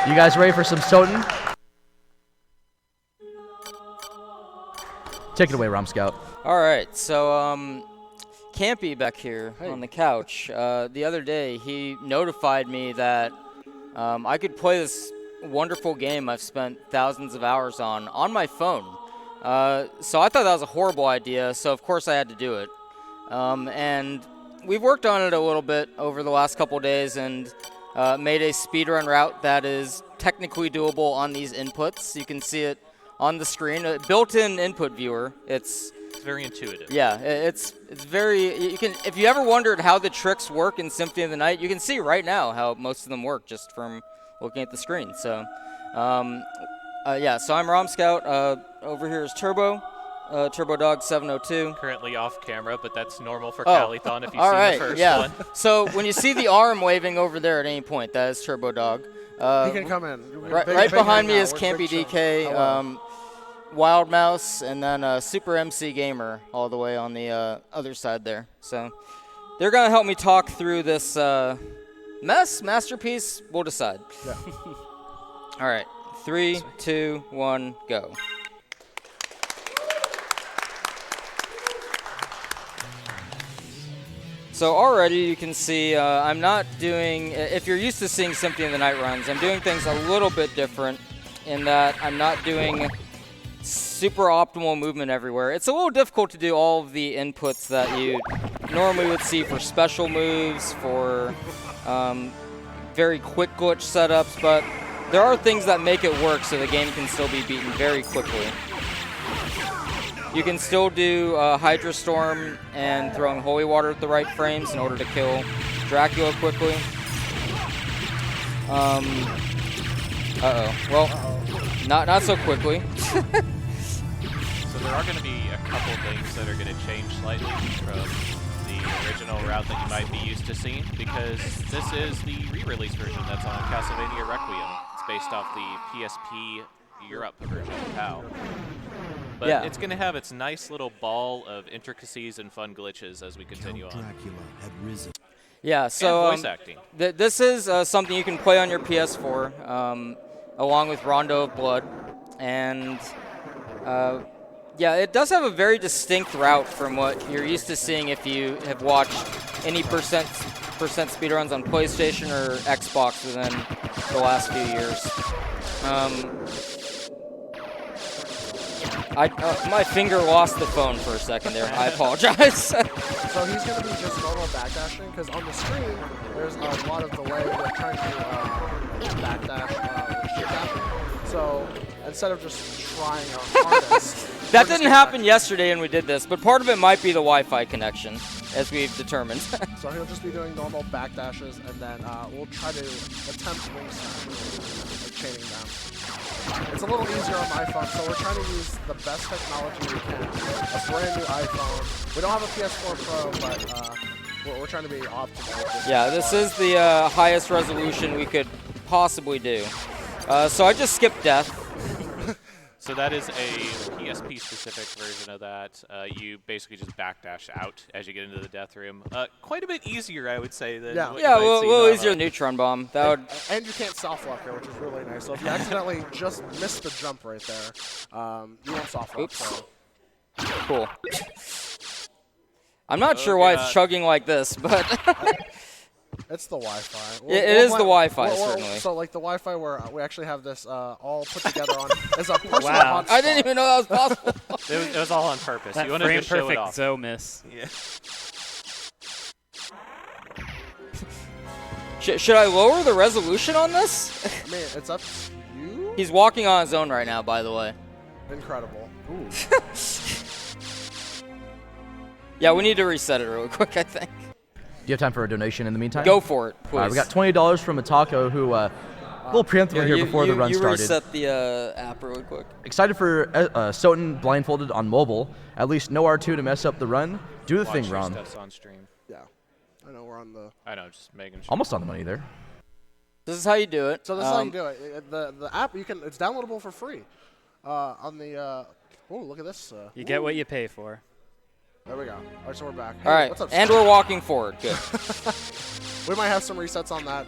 You guys ready for some SotN? Take it away, Rom Scout. All right, so Campy back here on the couch, the other day he notified me that I could play this wonderful game I've spent thousands of hours on my phone. So I thought that was a horrible idea, so of course I had to do it. And we've worked on it a little bit over the last couple days and made a speedrun route that is technically doable on these inputs. You can see it on the screen. A built-in input viewer. It's very intuitive. Yeah, it's very. You can, if you ever wondered how the tricks work in Symphony of the Night, you can see right now how most of them work just from looking at the screen. So, yeah. So I'm Rom Scout. Over here is Turbo, Turbo Dog 702. Currently off camera, but that's normal for Calithon if you all see right, the first yeah. one. So when you see the arm waving over there at any point, that is Turbo Dog. He can come in. Right behind me is Campy DK. Wild Mouse, and then Super MC Gamer all the way on the other side there. So they're going to help me talk through this masterpiece. We'll decide. Yeah. All right. 3, 2, 1, go. So already you can see I'm not doing, if you're used to seeing Symphony of the Night runs, I'm doing things a little bit different in that I'm not doing super optimal movement everywhere. It's a little difficult to do all of the inputs that you normally would see for special moves, for very quick glitch setups, but there are things that make it work so the game can still be beaten very quickly. You can still do Hydra Storm and throwing Holy Water at the right frames in order to kill Dracula quickly. Well, not so quickly. So there are going to be a couple things that are going to change slightly from the original route that you might be used to seeing, because this is the re-release version that's on Castlevania Requiem. It's based off the PSP Europe version of PAL. But yeah, it's going to have its nice little ball of intricacies and fun glitches as we continue on. Dracula had risen. Yeah, so and voice acting. This is something you can play on your PS4 along with Rondo of Blood. And yeah, it does have a very distinct route from what you're used to seeing if you have watched any percent speedruns on PlayStation or Xbox within the last few years. My finger lost the phone for a second there. I apologize. So he's going to be just normal backdashing, because on the screen, there's a lot of delay with trying to backdash shift dashing. So instead of just trying our hardest. That didn't happen yesterday when we did this, but part of it might be the Wi-Fi connection, as we've determined. So he'll just be doing normal backdashes, and then we'll try to attempt wing snaps, like chaining them. It's a little easier on my iPhone, so we're trying to use the best technology we can. A brand new iPhone. We don't have a PS4 Pro, but we're trying to be optimal. Yeah, this is the highest resolution we could possibly do. So I just skipped death. So that is a PSP-specific version of that. You basically just backdash out as you get into the death room. Quite a bit easier, I would say, than what you a might see little easier than Neutron Bomb. And you can't soft-lock here, which is really nice. So if you accidentally just miss the jump right there, you won't soft-lock. Oops. So. Cool. I'm not sure why it's chugging like this, but... It's the Wi-Fi. It is the Wi-Fi, certainly. So like the Wi-Fi where we actually have this all put together on is a personal hotspot. I didn't even know that was possible. It was all on purpose. That you wanted to show it off. Zo miss. Yeah. Should I lower the resolution on this? I mean, it's up to you. He's walking on his own right now, by the way. Incredible. Ooh. Yeah, we need to reset it real quick, I think. Do you have time for a donation in the meantime? Go for it, please. All right, we got $20 from Atako, who a little preemptively here before the run started. You reset the app really quick. Excited for SotN blindfolded on mobile. At least no R2 to mess up the run. Do the thing, Ron. On stream. Yeah. I know we're on the... I know, just making sure. Almost on the money there. This is how you do it. So this is how you do it. The app, it's downloadable for free. On the... oh, look at this. You get what you pay for. There we go. All right, so we're back. All right, what's up, and we're walking forward. Good. We might have some resets on that.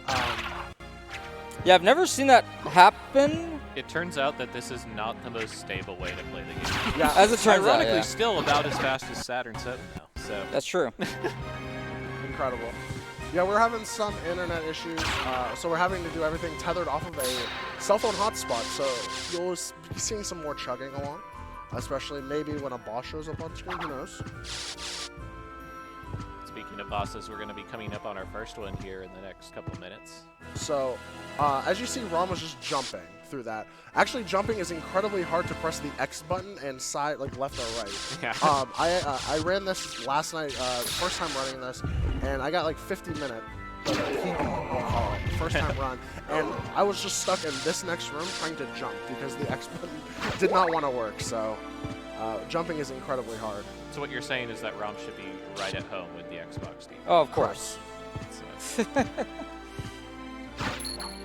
Yeah, I've never seen that happen. It turns out that this is not the most stable way to play the game. Yeah, As it turns out, Ironically, yeah. still about as fast as Saturn 7 now. So That's true. incredible. Yeah, we're having some internet issues, so we're having to do everything tethered off of a cell phone hotspot. So you'll be seeing some more chugging along, especially maybe when a boss shows up on screen. Who knows? speaking of bosses, we're going to be coming up on our first one here in the next couple minutes. So, as you see, Ron was just jumping through that. Actually, jumping is incredibly hard to press the X button and side, like left or right. Yeah. I ran this last night, the first time running this, and I got like 50-minute, we'll call it, first time run, and I was just stuck in this next room trying to jump because the X button did not want to work. So, jumping is incredibly hard. So what you're saying is that ROM should be right at home with the Xbox TV. Oh, of course. So,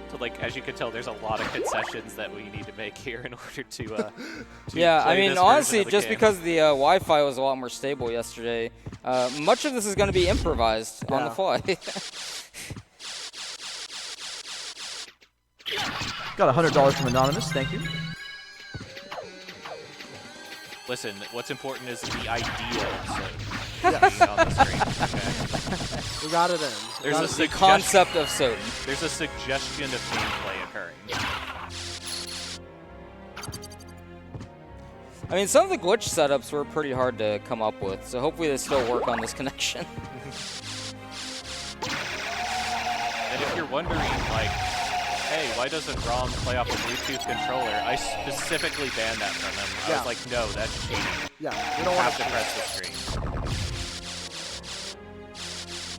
so, like, as you can tell, there's a lot of concessions that we need to make here in order to Yeah, I play mean, this honestly, version of the just game. because the Wi-Fi was a lot more stable yesterday, much of this is going to be improvised on the fly. Got $100 from Anonymous, thank you. Listen, what's important is the idea Yeah. on the screen. Okay? We got it in. There's a the suggestion. concept of SotN. There's a suggestion of gameplay occurring. I mean, some of the glitch setups were pretty hard to come up with, so hopefully they still work on this connection. And if you're wondering, like, hey, why doesn't ROM play off a Bluetooth controller? I specifically banned that from them. I Yeah. was like, no, that's cheating. Yeah, we You don't have want to press the screen.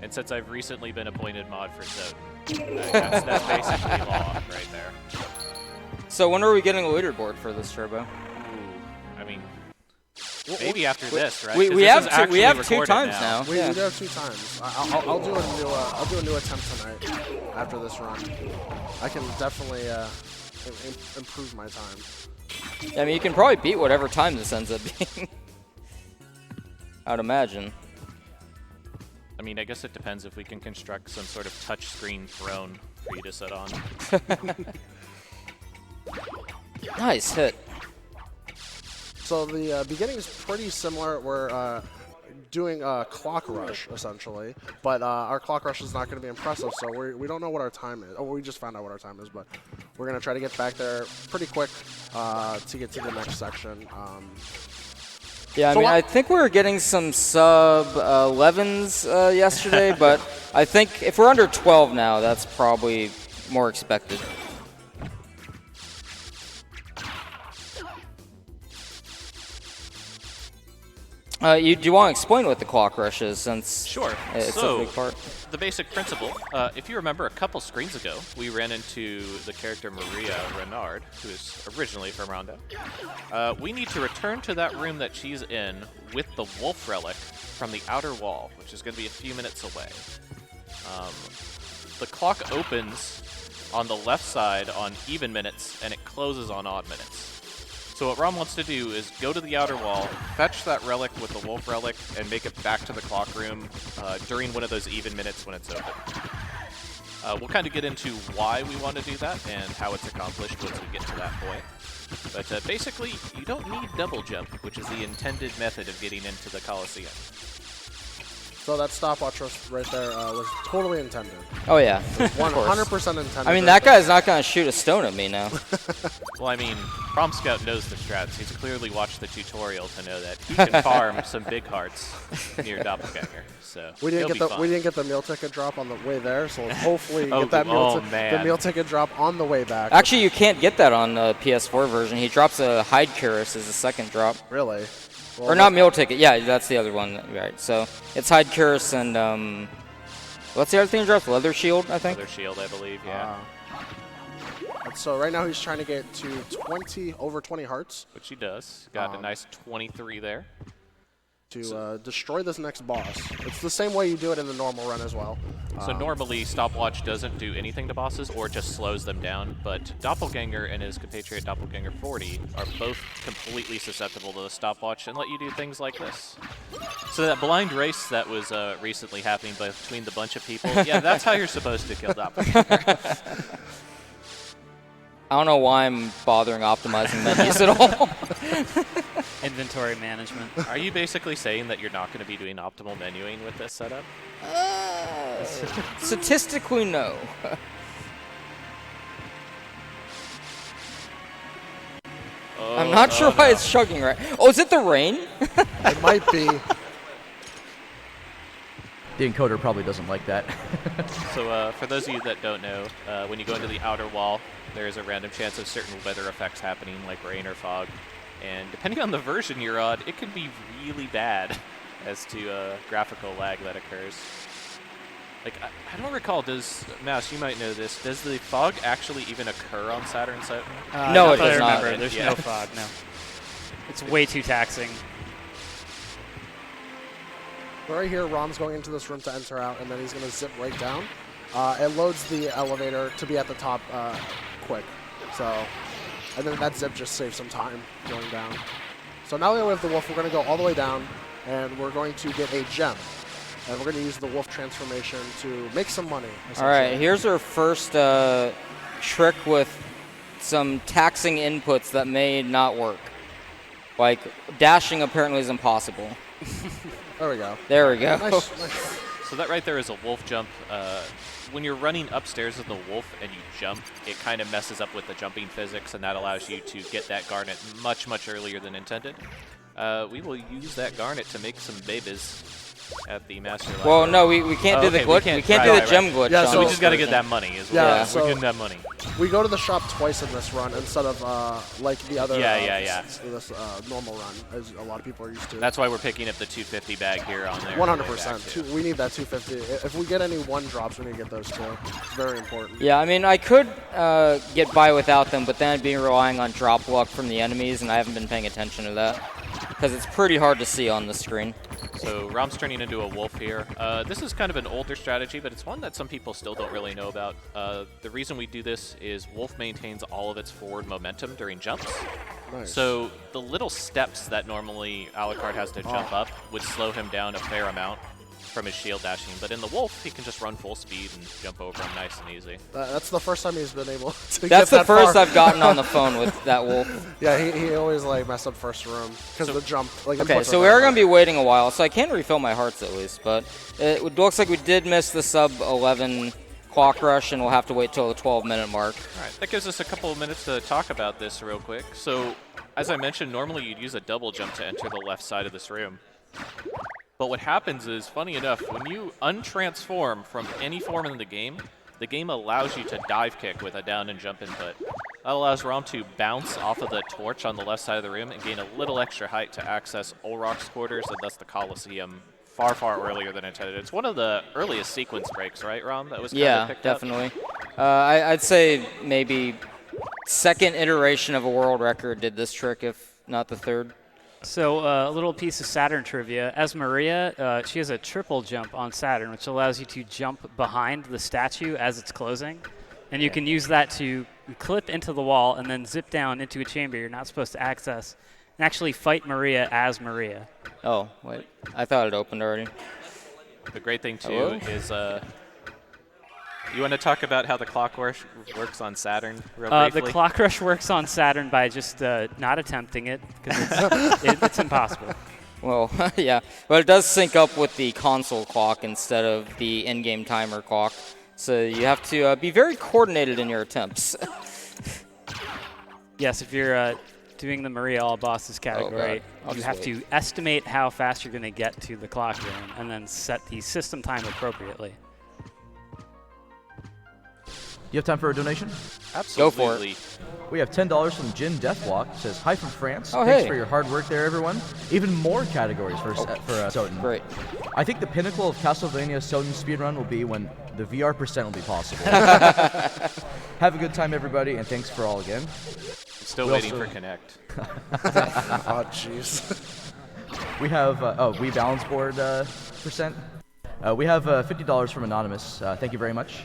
And since I've recently been appointed mod for SotN, that's basically law right there. So when are we getting a leaderboard for this turbo? Ooh, I mean, maybe after this, right? We 'Cause this is have actually two recorded times now. We Yeah. do have 2 times. I'll do a new attempt tonight after this run. I can definitely improve my time. I mean, you can probably beat whatever time this ends up being. I'd imagine. I mean, I guess it depends if we can construct some sort of touchscreen throne for you to sit on. Nice hit. So the beginning is pretty similar. We're doing a clock rush essentially, but our clock rush is not going to be impressive. So we don't know what our time is. Oh, we just found out what our time is, but we're going to try to get back there pretty quick to get to the next section. Yeah, I So mean, what- I think we were getting some sub 11s yesterday, but I think if we're under 12 now, that's probably more expected. Do you want to explain what the clock rush is, since Sure. it's So, a big part? the basic principle, if you remember a couple screens ago, we ran into the character Maria Renard, who is originally from Rondo. We need to return to that room that she's in with the wolf relic from the outer wall, which is going to be a few minutes away. The clock opens on the left side on even minutes, and it closes on odd minutes. So what Rom wants to do is go to the outer wall, fetch that relic with the wolf relic, and make it back to the clock room during one of those even minutes when it's open. We'll kind of get into why we want to do that and how it's accomplished once we get to that point. But basically, you don't need double jump, which is the intended method of getting into the Colosseum. So that stopwatch right there was totally intended. Oh, yeah. 100% intended. I mean, that guy's not going to shoot a stone at me now. Well, I mean, Prom Scout knows the strats. He's clearly watched the tutorial to know that he can farm some big hearts near Doppelganger. So We didn't he'll get be the fine. get the meal ticket drop on the way there, so let's hopefully Oh, get that oh, the man. meal ticket drop on the way back. Actually, you can't get that on the PS4 version. He drops a hide cuirass as the second drop. Really? Well, Or not meal ticket. Yeah, that's the other one. Right. So it's hide cuirass and what's the other thing he drops? Leather shield, I think. Leather shield, I believe, yeah. So right now he's trying to get to over 20 hearts Which he does. Got a nice 23 there. to destroy this next boss. It's the same way you do it in the normal run as well. So normally, Stopwatch doesn't do anything to bosses or just slows them down, but Doppelganger and his compatriot Doppelganger 40 are both completely susceptible to the Stopwatch and let you do things like this. So that blind race that was recently happening between the bunch of people, yeah, that's how you're supposed to kill Doppelganger. I don't know why I'm bothering optimizing menus at all. Inventory management. Are you basically saying that you're not going to be doing optimal menuing with this setup? Statistically, no. I'm not sure why it's chugging right. Oh, is it the rain? It might be. The encoder probably doesn't like that. So for those of you that don't know, when you go into the outer wall, there is a random chance of certain weather effects happening, like rain or fog. And depending on the version you're on, it can be really bad as to graphical lag that occurs. Like, I don't recall, Mouse, you might know this, does the fog actually even occur on Saturn SotN? No, it I does not. remember. There's no fog, no. It's way too taxing. Right here, Rom's going into this room to enter out, and then he's going to zip right down. It loads the elevator to be at the top quick. So, and then that zip just saves some time going down. So now that we have the wolf, we're going to go all the way down, and we're going to get a gem. And we're going to use the wolf transformation to make some money. All right, here's our first trick with some taxing inputs that may not work. Like, dashing apparently is impossible. There we go. There we go. Nice. So that right there is a wolf jump. When you're running upstairs with the wolf and you jump, it kind of messes up with the jumping physics, and that allows you to get that garnet much, much earlier than intended. We will use that garnet to make some babies at the master library. Well, no, we can't do the glitch. We can't do the gem glitch. Yeah, on So we this just got to get version. that money as Yeah, well. so- We're getting that money. We go to the shop twice in this run instead of like the other this normal run, as a lot of people are used to. That's why we're picking up the 250 bag here on there. 100%. We need that 250. If we get any one drops, we need to get those too. It's very important. Yeah, I mean, I could get by without them, but then I'd be relying on drop luck from the enemies, and I haven't been paying attention to that because it's pretty hard to see on the screen. So Rom's turning into a wolf here. This is kind of an older strategy, but it's one that some people still don't really know about. The reason we do this is wolf maintains all of its forward momentum during jumps. Nice. So the little steps that normally Alucard has to jump up would slow him down a fair amount from his shield dashing. But in the wolf, he can just run full speed and jump over him nice and easy. That's the first time he's been able to get That's the that first far. I've gotten on the phone with that wolf. Yeah, he always like messed up first room because the jump. Like, Okay, inputs so are we very are going hard. to be waiting a while, so I can refill my hearts at least, but it looks like we did miss the sub-11 clock rush, and we'll have to wait till the 12-minute mark. All right, that gives us a couple of minutes to talk about this real quick. So, as I mentioned, normally you'd use a double jump to enter the left side of this room. But what happens is, funny enough, when you untransform from any form in the game allows you to dive kick with a down and jump input. That allows Rom to bounce off of the torch on the left side of the room and gain a little extra height to access Olrock's quarters and thus the Colosseum far, far earlier than intended. It's one of the earliest sequence breaks, right, Rom? That was kind of picked up? Definitely. I'd say maybe second iteration of a world record did this trick, if not the third. So a little piece of Saturn trivia. As Maria, she has a triple jump on Saturn, which allows you to jump behind the statue as it's closing. And you can use that to clip into the wall and then zip down into a chamber you're not supposed to access and actually fight Maria as Maria. Oh, wait. I thought it opened already. The great thing, too, Hello? is you want to talk about how the clock works on Saturn real The briefly? clock rush works on Saturn by just not attempting it because it's impossible. Well, yeah. But it does sync up with the console clock instead of the in-game timer clock. So you have to be very coordinated in your attempts. Yes, if you're doing the Maria All Bosses category, I'll you just have wait. to estimate how fast you're going to get to the clock room and then set the system time appropriately. You have time for a donation? Absolutely. Go for it. We have $10 from Jin Deathwalk. It says, hi from France. Oh, Thanks hey. for your hard work there, everyone. Even more categories for SotN. Great. I think the pinnacle of Castlevania SotN speedrun will be when the VR percent will be possible. Have a good time, everybody, and thanks for all again. I'm still We waiting also- for Connect. Oh, jeez. We have, we balance board percent. We have $50 from Anonymous. Thank you very much.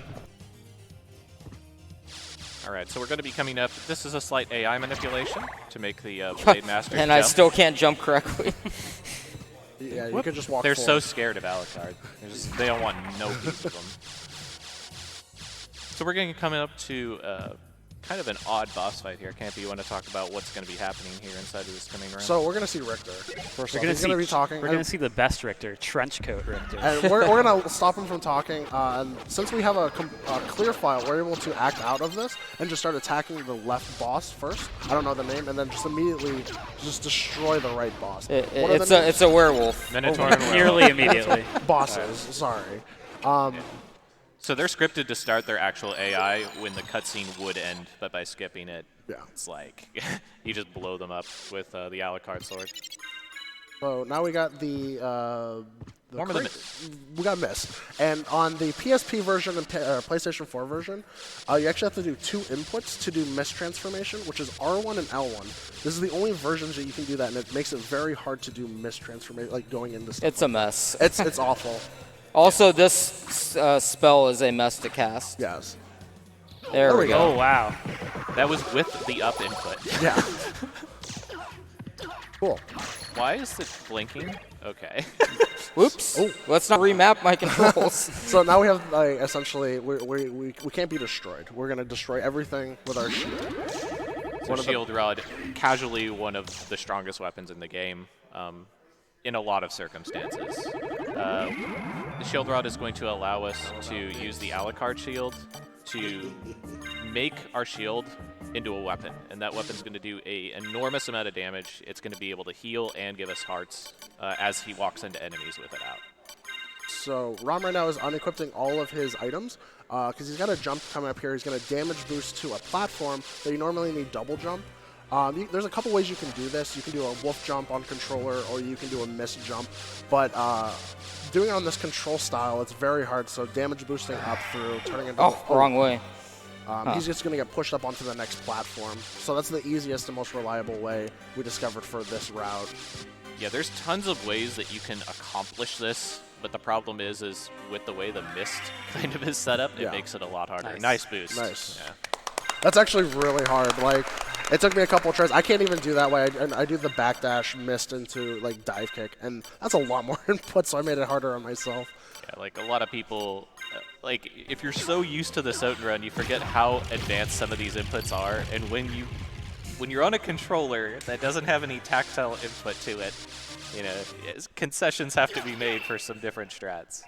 All right, so we're going to be coming up. This is a slight AI manipulation to make the Blade Master And jump. I still can't jump correctly. Yeah, you could just walk They're so forward. scared of Alucard. They don't want no piece of them. So we're going to come up to kind of an odd boss fight here. Campy, you want to talk about what's going to be happening here inside of this coming round? So we're going to see Richter. First off, he's going to be talking. We're going to see the best Richter, trench coat Richter. And we're going to stop him from talking. And since we have a clear file, we're able to act out of this and just start attacking the left boss first. I don't know the name, and then just immediately just destroy the right boss. It's a werewolf. Minotaur and Nearly immediately. Bosses, sorry. So they're scripted to start their actual AI when the cutscene would end, but by skipping it, it's like you just blow them up with the a la carte sword. So now we got We got Mist. And on the PSP version and PlayStation 4 version, you actually have to do 2 inputs to do Mist transformation, which is R1 and L1. This is the only versions that you can do that, and it makes it very hard to do Mist transformation, like going into stuff. It's a mess. It's awful. Also, this spell is a mess to cast. Yes. There we go. Oh, wow. That was with the up input. Yeah. Cool. Why is it blinking? Okay. Whoops. Oh. Let's not remap my controls. So now we have, essentially, we can't be destroyed. We're going to destroy everything with our shield. So shield rod, casually one of the strongest weapons in the game. In a lot of circumstances. The shield rod is going to allow us to use the a la carte shield to make our shield into a weapon, and that weapon's going to do an enormous amount of damage. It's going to be able to heal and give us hearts as he walks into enemies with it out. So Rom right now is unequipping all of his items because he's got a jump coming up here. He's going to damage boost to a platform that you normally need double jump. There's a couple ways you can do this. You can do a wolf jump on controller, or you can do a mist jump. But doing it on this control style, it's very hard. So damage boosting up through turning into Wrong way. He's just going to get pushed up onto the next platform. So that's the easiest and most reliable way we discovered for this route. Yeah, there's tons of ways that you can accomplish this, but the problem is with the way the mist kind of is set up, it makes it a lot harder. Nice boost. Nice. Yeah. That's actually really hard. Like, it took me a couple of tries. I can't even do that way. I do the backdash mist into, like, dive kick, and that's a lot more input, so I made it harder on myself. Yeah, like, a lot of people, like, if you're so used to the SotN run, you forget how advanced some of these inputs are, and when you're on a controller that doesn't have any tactile input to it, you know, concessions have to be made for some different strats.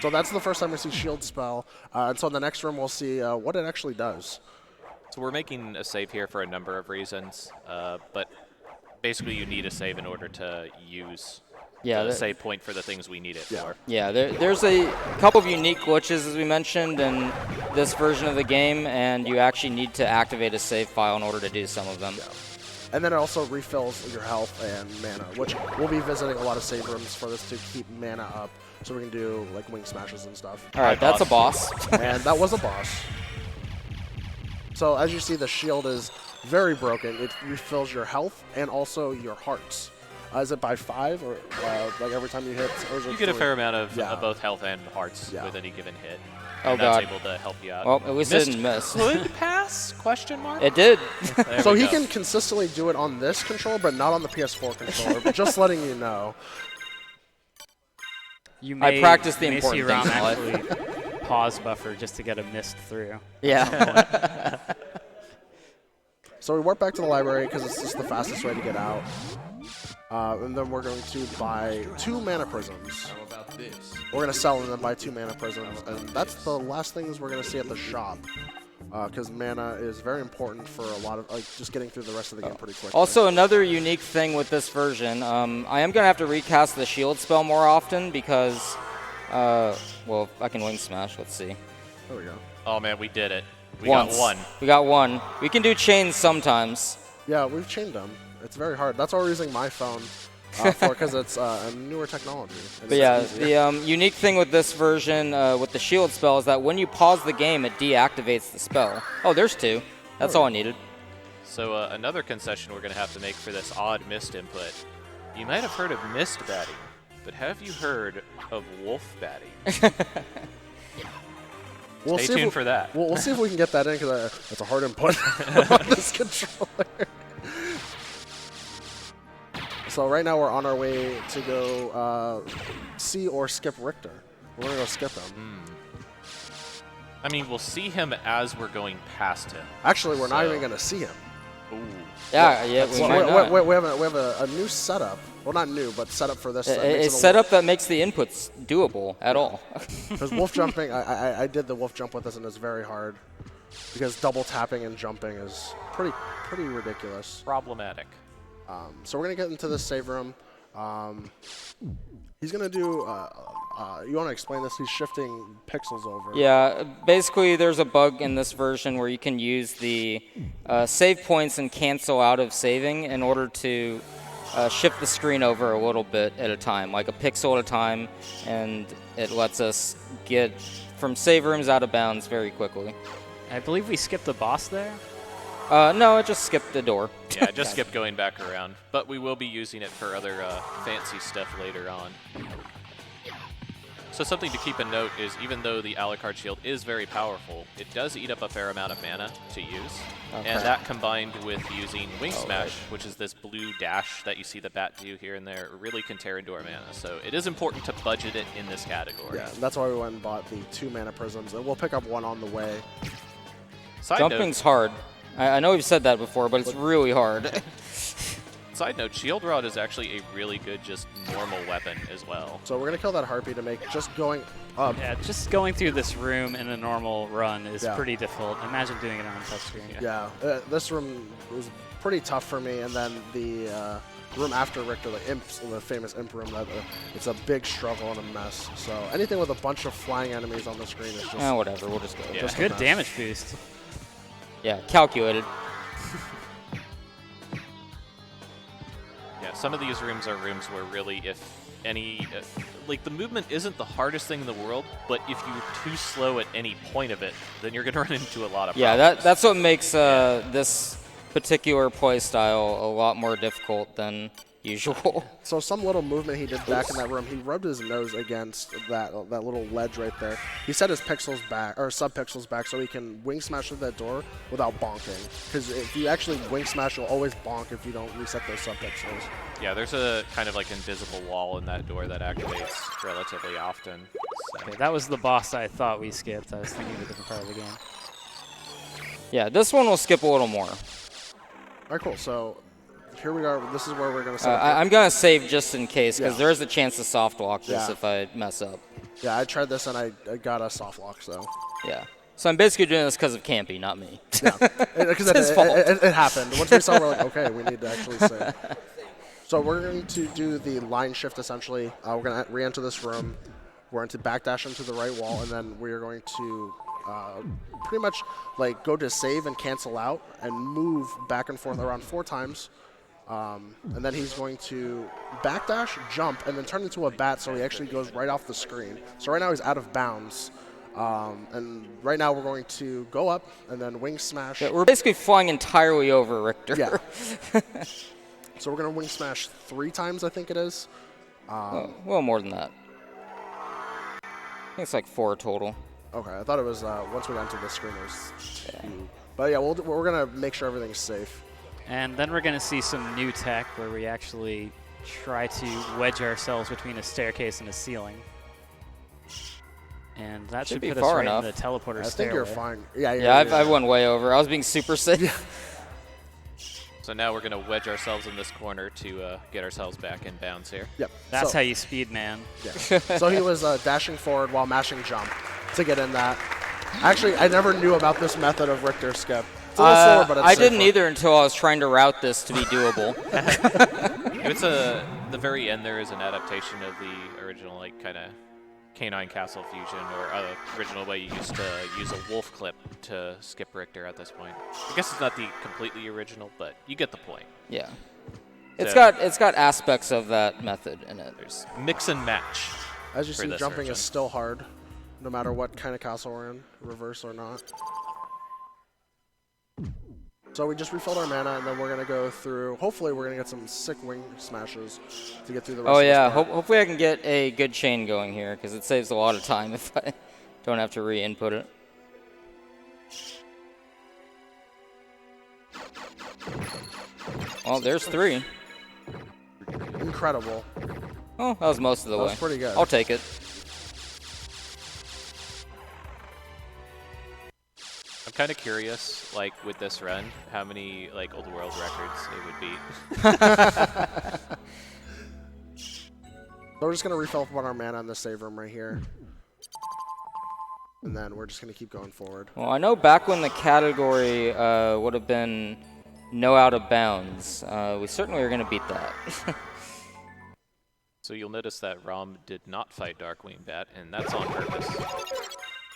So that's the first time we see shield spell, and so in the next room we'll see what it actually does. So we're making a save here for a number of reasons, but basically you need a save in order to use the save point for the things we need it for. Yeah, there's a couple of unique glitches, as we mentioned, in this version of the game, and you actually need to activate a save file in order to do some of them. Yeah. And then it also refills your health and mana, which we'll be visiting a lot of save rooms for this to keep mana up, so we can do like wing smashes and stuff. All right, that's a boss. And that was a boss. So as you see, the shield is very broken. It refills your health and also your hearts. Is it by 5 or like every time you hit? Or is it you get a 3? fair amount of both health and hearts with any given hit. Oh, and God. That's able to help you out. Well, at least it didn't miss. Could pass? Question mark? It did. So he can consistently do it on this controller, but not on the PS4 controller. But just letting you know. I practiced the important Rom things in life. actually pause buffer just to get a mist through. Yeah. So we warp back to the library because it's just the fastest way to get out. And then we're going to buy 2 mana prisms. How about this? We're going to sell and then buy 2 mana prisms. And that's the last things we're going to see at the shop. Because mana is very important for a lot of, like, just getting through the rest of the game pretty quickly. Also, another unique thing with this version, I am going to have to recast the shield spell more often because, well, I can wing smash. Let's see. There we go. Oh, man, we did it. We Once. got one. We got one. We can do chains sometimes. Yeah, we've chained them. It's very hard. That's why we're using my phone for, because it's a newer technology. But yeah, the unique thing with this version with the shield spell is that when you pause the game, it deactivates the spell. Oh, there's 2. That's all I needed. So another concession we're going to have to make for this odd mist input. You might have heard of mist batting, but have you heard of wolf batting? Stay tuned for that. We'll see if we can get that in because that's a hard input on this controller. So right now we're on our way to go see or skip Richter. We're going to go skip him. I mean, we'll see him as we're going past him. Actually, we're not So- even going to see him. Ooh. Yeah, we might not. We have a new setup. Well, not new, but setup for this. A setup that makes the inputs doable at all. Because wolf jumping, I did the wolf jump with this, and it's very hard. Because double tapping and jumping is pretty ridiculous. Problematic. So we're going to get into the save room. He's going to do, you want to explain this? He's shifting pixels over. Yeah, basically there's a bug in this version where you can use the save points and cancel out of saving in order to shift the screen over a little bit at a time, like a pixel at a time, and it lets us get from save rooms out of bounds very quickly. I believe we skipped the boss there. No, it just skipped the door. Yeah, just kept going back around. But we will be using it for other fancy stuff later on. So something to keep in note is even though the Alucard shield is very powerful, it does eat up a fair amount of mana to use. Okay. And that combined with using Wing Smash, which is this blue dash that you see the bat do here and there, really can tear into our mana. So it is important to budget it in this category. Yeah, that's why we went and bought the 2 mana prisms, and we'll pick up one on the way. Side note, Jumping's hard. I know we've said that before, but it's really hard. Side note, Shield Rod is actually a really good just normal weapon as well. So we're going to kill that harpy to make just going up. Yeah, just going through this room in a normal run is Yeah. pretty difficult. Imagine doing it on a touchscreen. Yeah, this room was pretty tough for me, and then the room after Richter, the famous imp room, it's a big struggle and a mess. So anything with a bunch of flying enemies on the screen is just Whatever, we'll just go. Yeah. just a Good mess. damage boost. Yeah, calculated. Yeah, some of these rooms are rooms where really if any, like the movement isn't the hardest thing in the world, but if you're too slow at any point of it, then you're going to run into a lot of Yeah, problems. that's what makes this particular play style a lot more difficult than usual. So some little movement he did back in that room, he rubbed his nose against that little ledge right there. He set his pixels back, or sub-pixels back, so he can wing smash through that door without bonking. Because if you actually wing smash, you'll always bonk if you don't reset those sub-pixels. Yeah, there's a kind of like invisible wall in that door that activates relatively often. So. Okay, that was the boss I thought we skipped. I was thinking of a different part of the game. Yeah, this one will skip a little more. All right, cool. So here we are. This is where we're going to set up. I'm going to save just in case, because Yeah. there is a chance to soft lock this Yeah. if I mess up. Yeah, I tried this and I got a soft lock, so. Yeah. So I'm basically doing this because of Campy, not me. Yeah, because his fault. it happened. Once we saw, we're like, okay, we need to actually save. So we're going to do the line shift, essentially. We're going to re-enter this room. We're going to backdash into the right wall, and then we are going to pretty much like go to save and cancel out and move back and forth around 4 times. And then he's going to backdash, jump, and then turn into a bat so he actually goes right off the screen. So right now he's out of bounds. And right now we're going to go up and then wing smash. Yeah, we're basically flying entirely over Richter. Yeah. So we're going to wing smash 3 times, I think it is. Well, more than that. I think it's like 4 total. Okay, I thought it was once we got into the screen it was 2. But yeah, we're going to make sure everything's safe. And then we're going to see some new tech where we actually try to wedge ourselves between a staircase and a ceiling. And that should be put us far right enough. in the teleporter I stairway. think you're fine. Yeah, Yeah, I went way over. I was being super safe. So now we're going to wedge ourselves in this corner to get ourselves back in bounds here. Yep. That's so, how you speed, man. Yeah. So he was dashing forward while mashing jump to get in that. Actually, I never knew about this method of Richter skip. It's a little slower, but it's I didn't safer. either until I was trying to route this to be doable. It's the very end there is an adaptation of the original like kind of Canine Castle Fusion or original way you used to use a wolf clip to skip Richter at this point. I guess it's not the completely original, but you get the point. Yeah. It's So- got aspects of that method in it. There's mix and match. As you for see, this jumping version. is still hard, no matter what kind of castle we're in, reverse or not. So we just refilled our mana, and then we're going to go through, hopefully we're going to get some sick wing smashes to get through the rest Oh of yeah, this part. hopefully I can get a good chain going here because it saves a lot of time if I don't have to re-input it. Well, there's 3. Incredible. Oh, that was most of the That way. was pretty good. I'll take it. I'm kind of curious, like with this run, how many like old world records it would beat. So we're just gonna refill up on our mana in the save room right here, and then we're just gonna keep going forward. Well, I know back when the category would have been no out of bounds, we certainly are going to beat that. So you'll notice that Rom did not fight Darkwing Bat, and that's on purpose.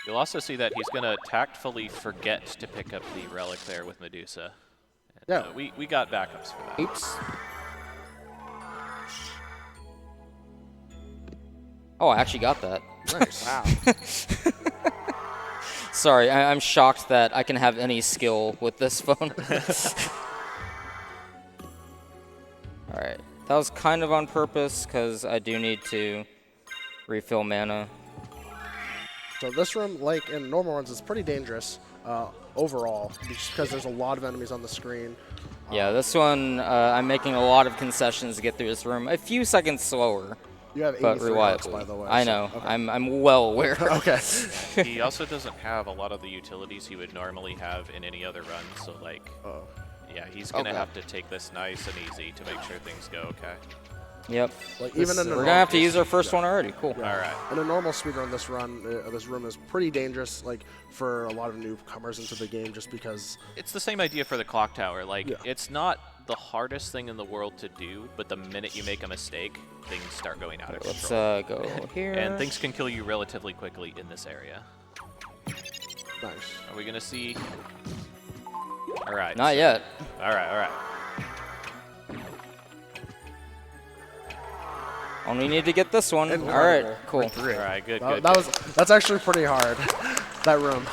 You'll also see that he's going to tactfully forget to pick up the relic there with Medusa. And, Yeah. We got backups for that. Oops. Oh, I actually got that. Nice. Wow. Sorry, I'm shocked that I can have any skill with this phone. Alright, that was kind of on purpose because I do need to refill mana. So this room, like in normal runs, is pretty dangerous overall, just because there's a lot of enemies on the screen. Yeah, this one, I'm making a lot of concessions to get through this room. A few seconds slower, You have but 83 hearts, reliably. by the way. I so- know, okay. I'm well aware. Okay. He also doesn't have a lot of the utilities he would normally have in any other run, so like, Uh-oh. yeah, he's going to Okay. have to take this nice and easy to make sure things go okay. Yep. Like even in a We're going to have to use our first one already. Cool. Yeah. All right. In a normal speedrun, this room is pretty dangerous, like for a lot of newcomers into the game, just because. It's the same idea for the clock tower. Like, Yeah. it's not the hardest thing in the world to do, but the minute you make a mistake, things start going out of Let's control. go here. And things can kill you relatively quickly in this area. Nice. Are we going to see? All right. Not yet. All right, all right. Only need to get this one. All Incredible. right, cool. All right, good, That, good. that good. was that's actually pretty hard. That room.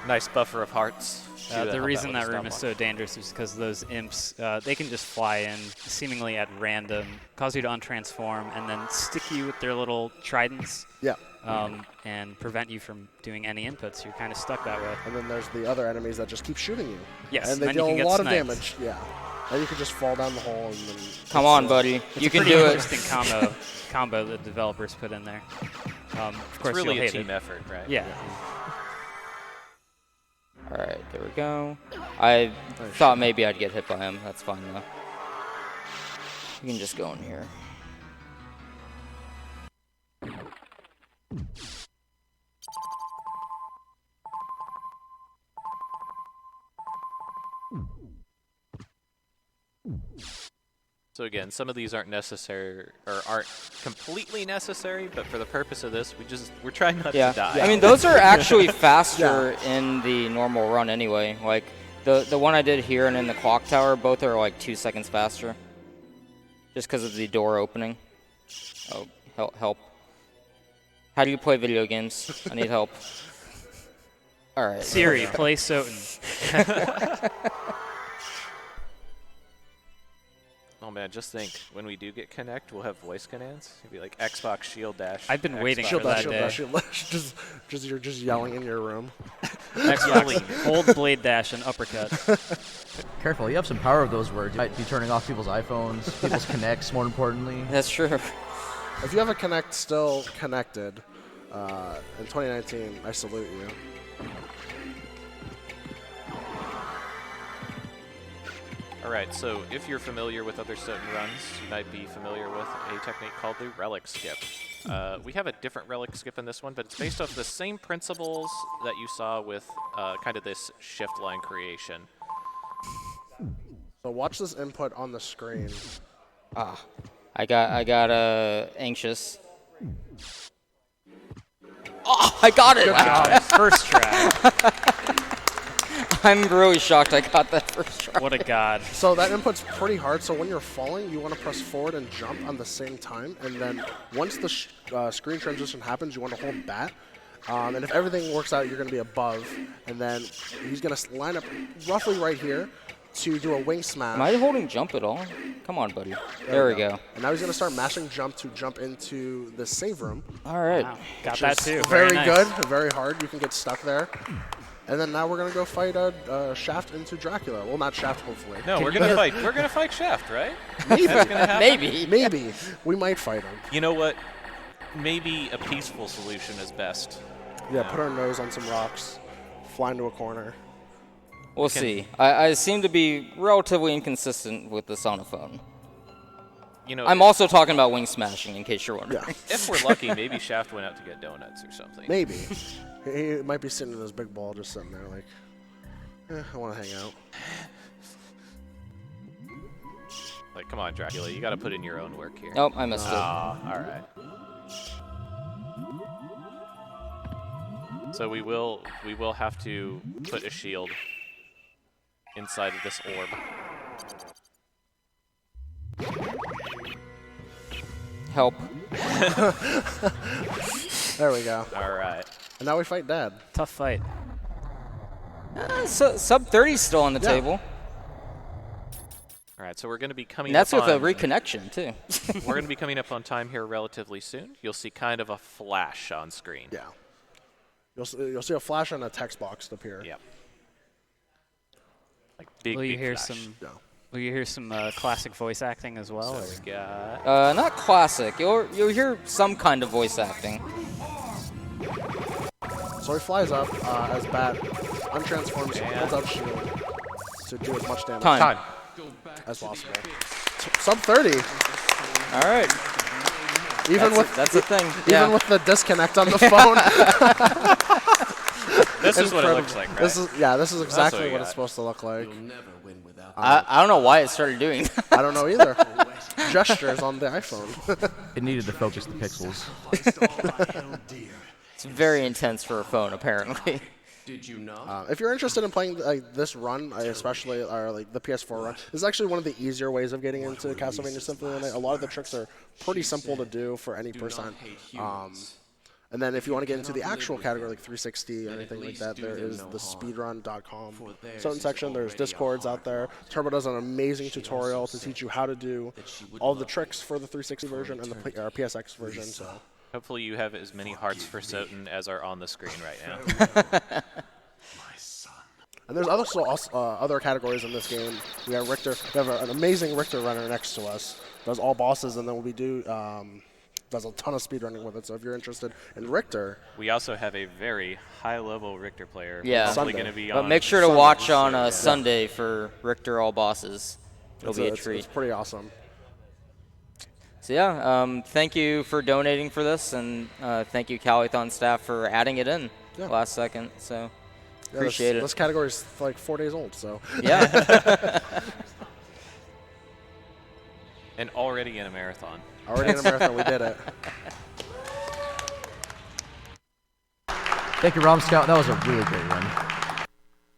Nice buffer of hearts. The reason that room is so dangerous is because those imps, they can just fly in seemingly at random, cause you to untransform, and then stick you with their little tridents Yeah. and prevent you from doing any inputs. You're kind of stuck that way. And then there's the other enemies that just keep shooting you. Yes, And they then you deal can a get lot sniped. of damage. Yeah. And you can just fall down the hole and then. Come on, buddy. You can Pretty do it. interesting combo the developers put in there. Of It's course, really you'll a hate team it. effort, right? Yeah. All right, there we go. I thought maybe I'd get hit by him. That's fine, though. You can just go in here. So again, some of these aren't necessary or aren't completely necessary, but for the purpose of this, we're trying not Yeah. to die. I mean, those are actually faster in the normal run anyway. Like, the one I did here and in the clock tower, both are like 2 seconds faster. Just because of the door opening. Oh, help. How do you play video games? I need help. All right. Siri, play SotN. Oh man, just think, when we do get Connect, we'll have voice commands. It'll be like Xbox Shield Dash. I've been waiting Xbox for that Shield day. dash, shield dash. You're just yelling in your room. Xbox, hold blade dash and uppercut. Careful, you have some power of those words. You might be turning off people's iPhones, people's Connects, more importantly. That's true. If you have a Connect still connected in 2019, I salute you. Alright, so if you're familiar with other SotN runs, you might be familiar with a technique called the relic skip. We have a different relic skip in this one, but it's based off the same principles that you saw with kind of this shift line creation. So watch this input on the screen. I got anxious. Oh, I got it! First try. I'm really shocked I got that first try. What a god. So that input's pretty hard, so when you're falling, you want to press forward and jump on the same time, and then once the screen transition happens, you want to hold bat. And if everything works out, you're going to be above, and then he's going to line up roughly right here to do a wing smash. Am I holding jump at all? Come on, buddy. There we go. And now he's going to start mashing jump to jump into the save room. All right. Wow. Got that too. Very nice. good, very hard. You can get stuck there. And then now we're going to go fight Shaft into Dracula. Well, not Shaft, hopefully. No, we're gonna fight. We're gonna fight Shaft, right? Maybe. That's gonna happen. Maybe. Maybe. We might fight him. You know what? Maybe a peaceful solution is best. Yeah, put our nose on some rocks, fly into a corner. We'll see. I seem to be relatively inconsistent with this on a phone. You know, I'm also talking about wing smashing, in case you're wondering. Yeah, if we're lucky, maybe Shaft went out to get donuts or something. maybe. He might be sitting in his big ball, just sitting there like, I want to hang out. Like, come on, Dracula, you got to put in your own work here. Oh, I missed it. All right. So we will have to put a shield inside of this orb. Help. There we go. All right. And now we fight Dad. Tough fight. So, sub 30 still on the Yeah. table. All right, so we're going to be coming And that's up with a on, reconnection, too. we're going to be coming up on time here relatively soon. You'll see kind of a flash on screen. Yeah. You'll see a flash on a text box appear. Yep. Like big, Will you big hear flash. some? Yeah. Will you hear some classic voice acting as well? So or- we got Not classic. You'll hear some kind of voice acting. So he flies up as Bat untransforms, And- holds up shield to do as much damage Time. as possible. Sub 30, All right. That's a thing. even with the disconnect on the phone. this is what it Incredible. looks like, right? This is exactly what we what it's got. supposed to look like. I don't know why it started doing that. I don't know either. Gestures on the iPhone. It needed to focus the pixels. It's very intense for a phone, apparently. If you're interested in playing this run, especially or like the PS4 run, this is actually one of the easier ways of getting into Castlevania Symphony. A lot of the tricks are pretty simple to do for any percent. And then if you want to get into the actual category, like 360 or anything like that, there is the speedrun.com SotN section. There's Discords out there. Turbo does an amazing tutorial to teach you how to do all the tricks for the 360 version and the PSX version. So. Hopefully you have as many hearts for SotN as are on the screen right now. And there's also other categories in this game. We have Richter. We have an amazing Richter runner next to us. Does all bosses, and then we do does a ton of speedrunning with it. So if you're interested in Richter, We also have a very high-level Richter player. Yeah. Probably Sunday. going to be But on. make sure to watch on Sunday for Richter All Bosses. It'll be a treat. It's pretty awesome. So yeah, thank you for donating for this, and thank you Calithon staff for adding it in last second. So Yeah, appreciate it. This category is like 4 days old, so. Yeah. And already in a marathon. Already in a marathon, we did it. Thank you, Rom Scout. That was a really great run.